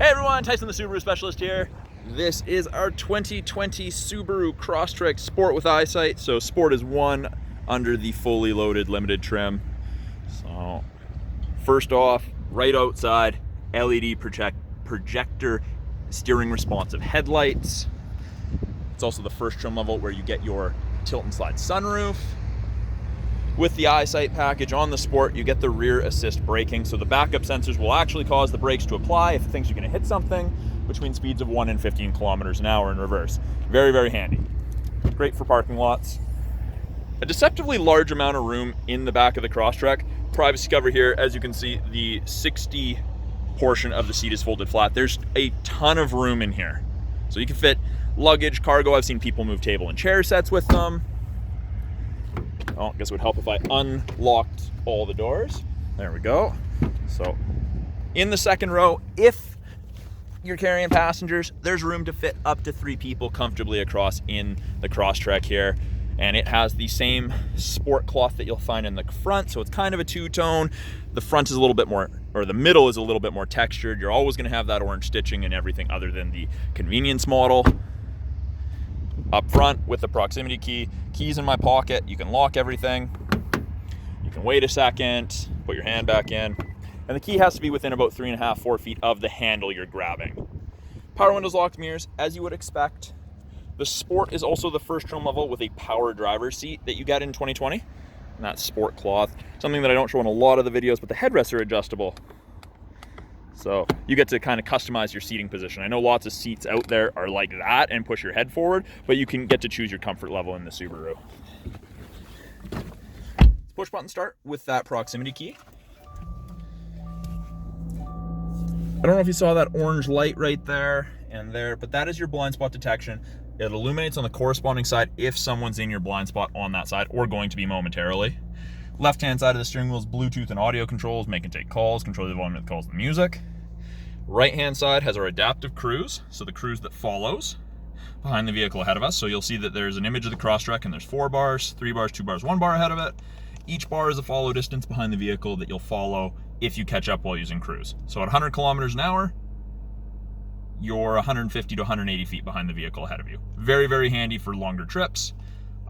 Hey everyone, Tyson the Subaru Specialist here. This is our 2020 Subaru Crosstrek Sport with Eyesight. So Sport is one under the fully loaded limited trim. So first off, right outside, LED projector steering responsive headlights. It's also the first trim level where you get your tilt and slide sunroof. With the Eyesight package on the Sport, you get the rear assist braking, so the backup sensors will actually cause the brakes to apply if it thinks you're going to hit something between speeds of 1 and 15 kilometers an hour in reverse. Very, very handy. Great for parking lots. A deceptively large amount of room in the back of the Crosstrek. Privacy cover here, as you can see, the 60 portion of the seat is folded flat. There's a ton of room in here. So you can fit luggage, cargo. I've seen people move table and chair sets with them. Well, I guess it would help if I unlocked all the doors. There we go. So in the second row, if you're carrying passengers, there's room to fit up to 3 people comfortably across in the Crosstrek here. And it has the same sport cloth that you'll find in the front. So it's kind of a two-tone. The front is a little bit more, or the middle is a little bit more textured. You're always gonna have that orange stitching and everything other than the convenience model. Up front with the proximity key, keys in my pocket, you can lock everything. You can wait a second, put your hand back in, and the key has to be within about 3.5 to 4 feet of the handle you're grabbing. Power windows, locked mirrors, as you would expect. The Sport is also the first trim level with a power driver's seat that you get in 2020, and that's sport cloth. Something that I don't show in a lot of the videos, but the headrests are adjustable. So you get to kind of customize your seating position. I know lots of seats out there are like that and push your head forward, but you can get to choose your comfort level in the Subaru. Push button start with that proximity key. I don't know if you saw that orange light right there and there, but that is your blind spot detection. It illuminates on the corresponding side if someone's in your blind spot on that side or going to be momentarily. Left-hand side of the steering wheel is Bluetooth and audio controls, make and take calls, control the volume of the calls and the music. Right-hand side has our adaptive cruise, so the cruise that follows behind the vehicle ahead of us. So you'll see that there's an image of the Crosstrek and there's 4 bars, 3 bars, 2 bars, 1 bar ahead of it. Each bar is a follow distance behind the vehicle that you'll follow if you catch up while using cruise. So at 100 kilometers an hour, you're 150 to 180 feet behind the vehicle ahead of you. Very, very handy for longer trips.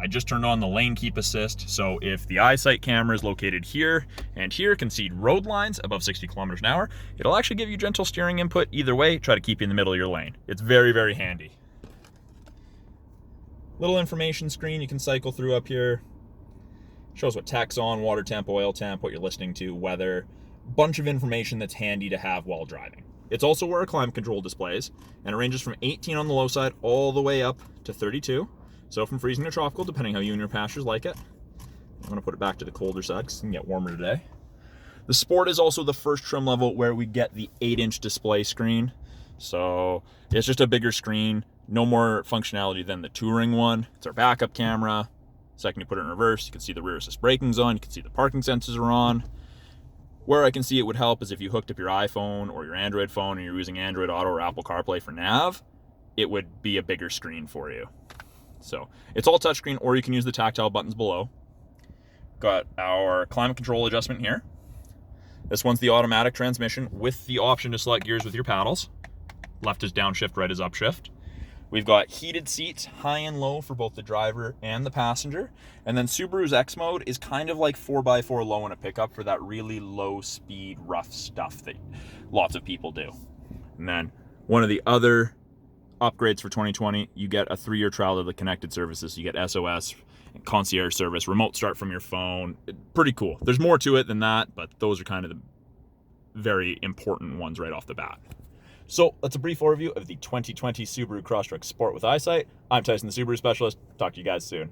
I just turned on the lane keep assist, so if the Eyesight camera is located here and here, can see road lines above 60 kilometers an hour, it'll actually give you gentle steering input either way, try to keep you in the middle of your lane. It's very, very handy. Little information screen you can cycle through up here. Shows what tech's on, water temp, oil temp, what you're listening to, weather. Bunch of information that's handy to have while driving. It's also where our climate control displays, and it ranges from 18 on the low side all the way up to 32. So from freezing to tropical, depending how you and your passengers like it. I'm gonna put it back to the colder side because it can get warmer today. The Sport is also the first trim level where we get the 8-inch display screen. So it's just a bigger screen, no more functionality than the Touring one. It's our backup camera. Second you put it in reverse, you can see the rear assist braking's on, you can see the parking sensors are on. Where I can see it would help is if you hooked up your iPhone or your Android phone and you're using Android Auto or Apple CarPlay for nav, it would be a bigger screen for you. So it's all touchscreen, or you can use the tactile buttons below. Got our climate control adjustment here. This one's the automatic transmission with the option to select gears with your paddles. Left is downshift, right is upshift. We've got heated seats, high and low for both the driver and the passenger. And then Subaru's X mode is kind of like 4x4 low in a pickup for that really low speed, rough stuff that lots of people do. And then one of the other upgrades for 2020, you get a 3-year trial of the connected services. You get SOS, concierge service, remote start from your phone. Pretty cool. There's more to it than that, but those are kind of the very important ones right off the bat. So that's a brief overview of the 2020 Subaru Crosstrek Sport with Eyesight. I'm Tyson, the Subaru Specialist. Talk to you guys soon.